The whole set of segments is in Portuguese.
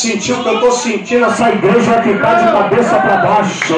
sentir o que eu estou sentindo, essa igreja vai ficar de cabeça para baixo.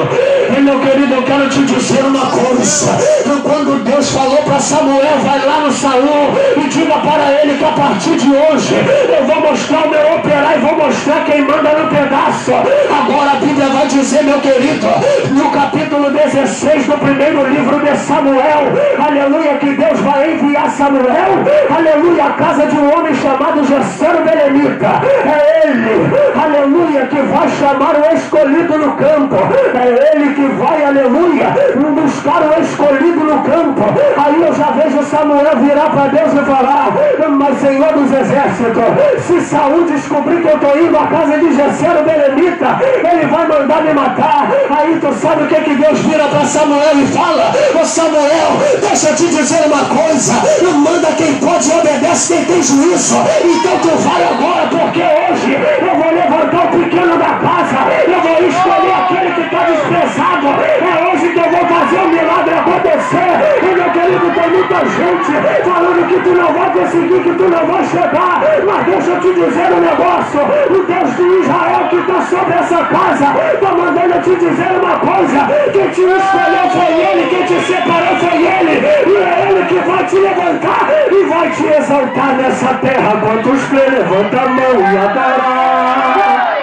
E meu querido, eu quero te dizer uma coisa. Quando Deus falou para Samuel, vai lá no Saul e diga para ele que a partir de hoje eu vou mostrar o meu operar e vou mostrar quem manda no pedaço. Agora a Bíblia vai dizer, meu querido, no capítulo 16 do primeiro livro de Samuel, aleluia, que Deus vai enviar Samuel, aleluia, a casa de um homem chamado Jessé Belemita. É ele, aleluia, que vai chamar o escolhido no campo. É ele que vai, aleluia, buscar o escolhido no campo. Aí eu já vejo Samuel virar para Deus e falar: mas Senhor dos exércitos, se Saul descobrir que eu estou indo à casa de Jessé Belemita, ele vai mandar me matar. Aí tu sabe o que Deus vira para Samuel e fala: ô Samuel, deixa eu te dizer uma coisa, manda quem pode e obedece quem tem juízo. Então tu vai agora, porque hoje eu vou levantar o pequeno da casa, eu vou escolher aquele que está desprezado. É hoje que eu vou fazer o milagre acontecer. E meu querido, tem muita gente falando que tu não vai conseguir, que tu não vai chegar. Mas deixa eu te dizer um negócio: o Deus de Israel que está sobre essa casa está mandando eu te dizer uma coisa: quem te escolheu foi ele, quem te separou foi ele, e é ele que vai te levantar e vai te exaltar nessa terra. Quantos crê, levanta a mão e adora.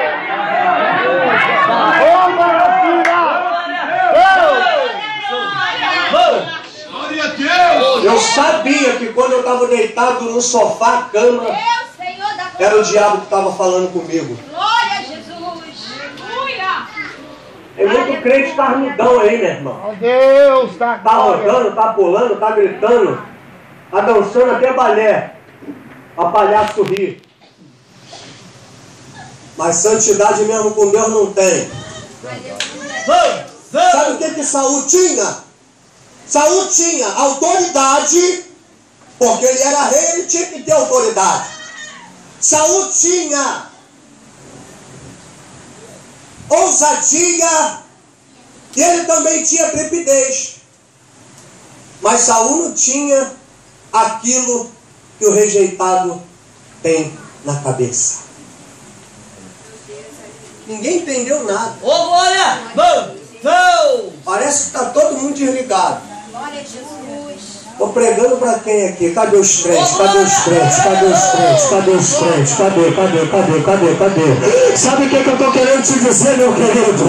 Eu sabia que quando eu estava deitado no sofá, cama, era o diabo que estava falando comigo. Glória a Jesus. Aleluia. Tem muito crente carnudão aí, meu irmão. Deus, tá rodando, tá pulando, tá gritando, tá dançando até balé, pra palhaço rir. Mas santidade mesmo com Deus não tem. Sabe o que Saul tinha? Saul tinha autoridade, porque ele era rei, ele tinha que ter autoridade. Saul tinha ousadia e ele também tinha trepidez. Mas Saul não tinha aquilo que o rejeitado tem na cabeça. Ninguém entendeu nada. Ô, glória! Parece que está todo mundo desligado. Glória a Jesus. Estou pregando para quem aqui? Cadê os crentes? Cadê os crentes? Cadê os crentes? Cadê os crentes? Cadê? Sabe o que eu estou querendo te dizer, meu querido?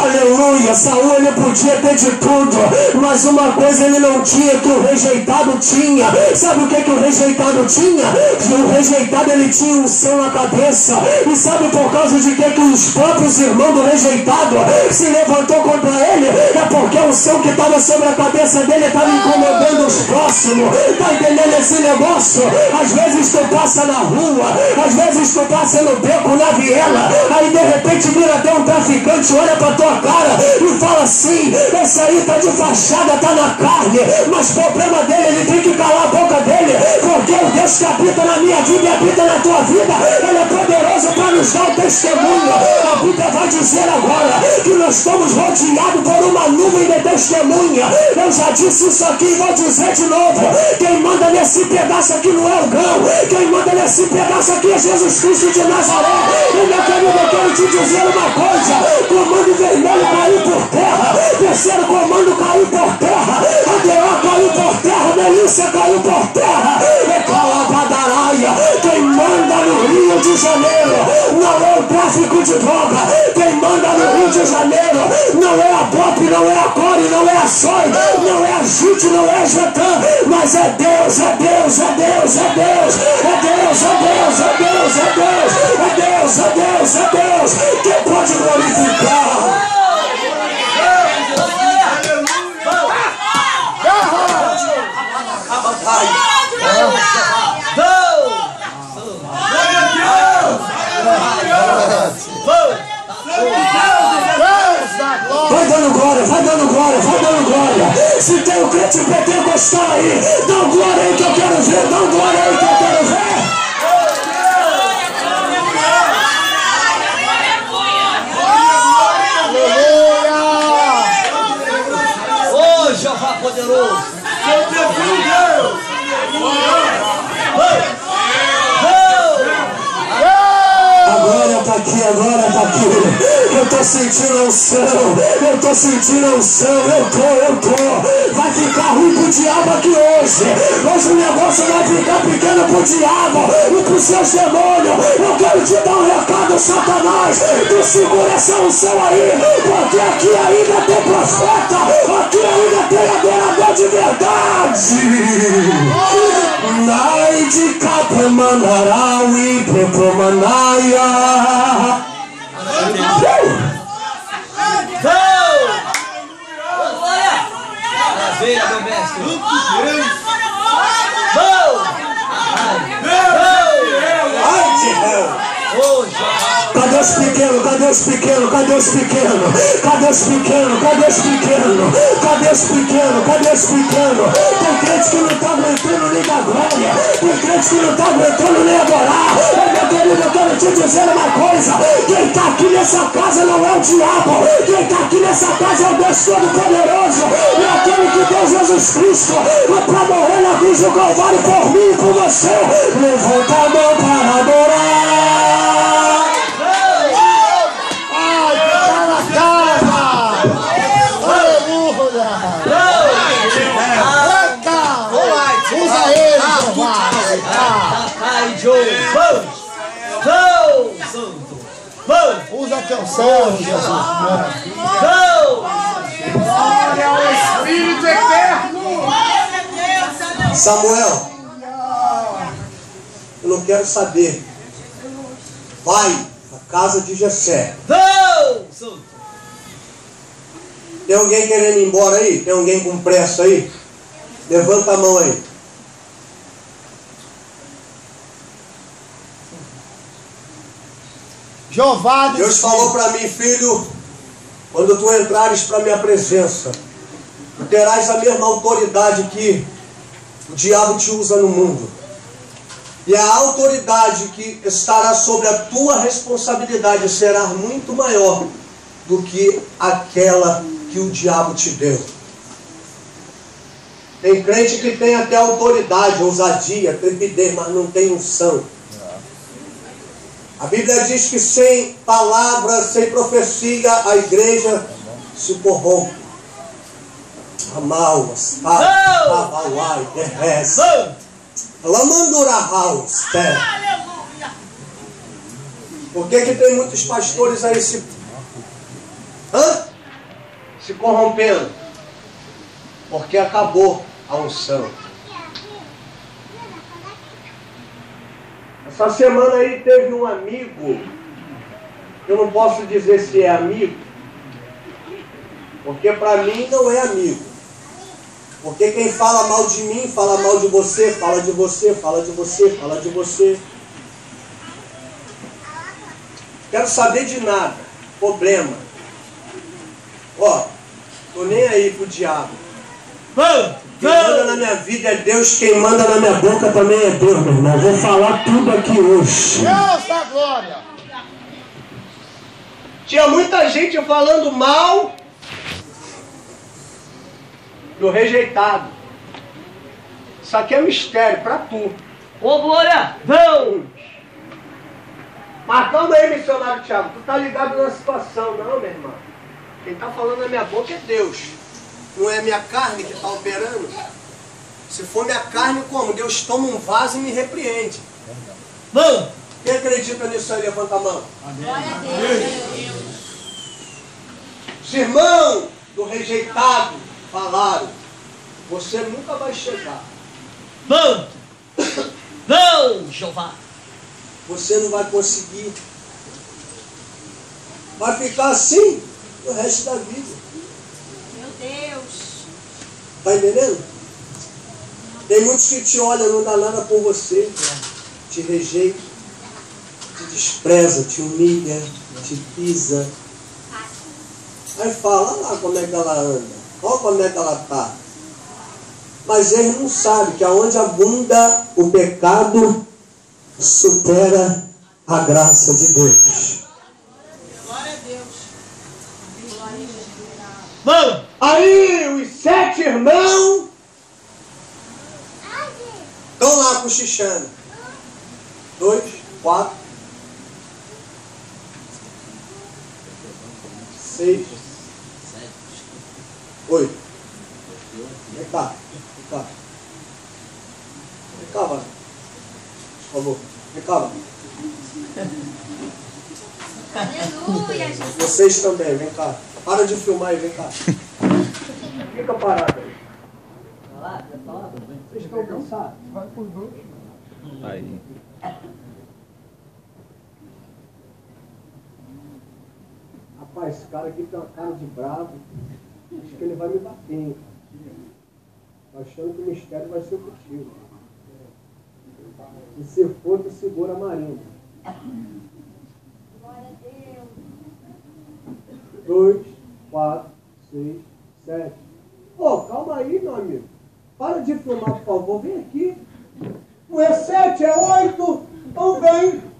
Aleluia! Saul, ele podia ter de tudo, mas uma coisa ele não tinha que o rejeitado tinha. Sabe o que o rejeitado tinha? O rejeitado, ele tinha um céu na cabeça. E sabe por causa de que os próprios irmãos do rejeitado se levantou contra ele? É porque o céu que estava sobre a cabeça dele estava incomodando os próximos. Está entendendo esse negócio? Às vezes tu passa na rua, às vezes tu passa no beco, na viela, aí de repente vira até um traficante, olha pra tua cara e fala assim: esse aí tá de fachada, tá na carne, mas o problema dele, ele tem que calar a boca dele, porque o Deus que habita na minha vida e habita na tua vida, ele é poderoso para nos dar o testemunho. A Bíblia vai dizer agora que nós estamos rodeados por uma nuvem de testemunha. Eu já disse isso aqui e vou dizer de novo: quem manda nesse pedaço aqui não é o Gão, quem manda nesse pedaço aqui é Jesus Cristo de Nazaré. E meu querido, eu quero te dizer uma coisa: comando vermelho caiu por terra, terceiro comando caiu por terra, ADO caiu por terra, Melícia caiu por terra, e Calabadaraia. Quem manda no Rio de Janeiro não é o tráfico de droga, quem manda no Rio de Janeiro não é a Pop, não é a Core, não é a Soy, não é a Jute, não é a Jetan, mas é Deus, é Deus, é Deus, é Deus, é Deus, é Deus, é Deus, é Deus, é Deus, é Deus, é Deus. Quem pode glorificar? Vai dando glória, vai dando glória, vai dando glória. Se tem um crente pentecostal aí, dá um glória aí que eu quero ver, dá um glória aí que eu quero ver. Ô, Jeová poderoso. A glória está aqui agora, Paquinho. Eu tô sentindo a unção. Eu tô sentindo a unção. Eu tô. Vai ficar ruim pro diabo aqui hoje. Hoje o negócio vai ficar pequeno pro diabo e pros seus demônios. Eu quero te dar um recado, Satanás. Tu segura essa unção aí, porque aqui ainda tem profeta. Aqui ainda tem adorador de verdade. Nai de Capemanaraui, Pepomanaya. Maravilha, meu mestre. Cadê os pequenos? Cadê os pequenos? Cadê os pequenos? Cadê os pequenos? Cadê os pequenos? Cadê os pequenos? Cadê os pequenos? Tem crente que não tá aguentando nem da glória. Tem crente que não tá aguentando nem adorar. Meu querido, eu quero te dizer uma coisa. Quem tá aqui nessa casa não é o diabo. Quem tá aqui nessa casa é o Deus Todo-Poderoso. É aquele que deu Jesus Cristo pra morrer na cruz do Calvário por mim e por você. Levanta a mão para adorar. Usa teu servo, Jesus. Glória ao Espírito eterno. Samuel, eu não quero saber. Vai à casa de Jessé. Tem alguém querendo ir embora aí? Tem alguém com pressa aí? Levanta a mão aí. Jeová, Deus falou para mim, filho, quando tu entrares para a minha presença, tu terás a mesma autoridade que o diabo te usa no mundo. E a autoridade que estará sobre a tua responsabilidade será muito maior do que aquela que o diabo te deu. Tem crente que tem até autoridade, ousadia, trepidez, mas não tem unção. A Bíblia diz que sem palavra, sem profecia, a igreja se corrompe. Amauas, Abauai, Terres, Lamandurahaus, Por que tem muitos pastores aí se corrompendo? Porque acabou a unção. Essa semana aí teve um amigo, eu não posso dizer se é amigo, porque para mim não é amigo. Porque quem fala mal de mim, fala mal de você, fala de você, fala de você, fala de você. Quero saber de nada, problema. Ó, tô nem aí pro diabo. Quem manda na minha vida é Deus, quem manda na minha boca também é Deus, meu irmão. Vou falar tudo aqui hoje. Deus da glória. Tinha muita gente falando mal do rejeitado. Isso aqui é mistério para tu. Ô, glória! Não! Mas calma aí, missionário Thiago. Tu tá ligado na situação, não, meu irmão. Quem tá falando na minha boca é Deus. Não é minha carne que está operando. Se for minha carne, como? Deus toma um vaso e me repreende. Vamos! Quem acredita nisso aí, levanta a mão. Amém. Os irmãos do rejeitado falaram: você nunca vai chegar. Vamos! Não, Jeová! Você não vai conseguir. Vai ficar assim o resto da vida. Meu Deus. Tá entendendo? Tem muitos que te olham, não dá nada por você. Te rejeita, te despreza, te humilha, te pisa. Aí fala, olha lá como é que ela anda, olha como é que ela está. Mas eles não sabem que aonde abunda o pecado, supera a graça de Deus. Glória a Deus. Glória a Deus. Vamos! Aí os 7 irmãos estão lá cochichando. 2, 4. 6, 8. Vem cá. Vem cá. Vem cá, mano. Por favor. Vem cá, mano. Aleluia, Jesus. Vocês também, vem cá. Para de filmar e vem cá. Fica parado aí. Vocês estão cansados? Vai por dois. Aí. Rapaz, esse cara aqui tem uma cara de bravo. Acho que ele vai me bater, hein? Tô achando que o mistério vai ser contigo. E se for, tu segura a Marina. Glória a Deus. 2, 4, 6, 7. Ô, calma aí, meu amigo. Para de filmar, por favor. Vem aqui. Não é 7, é 8. Então vem.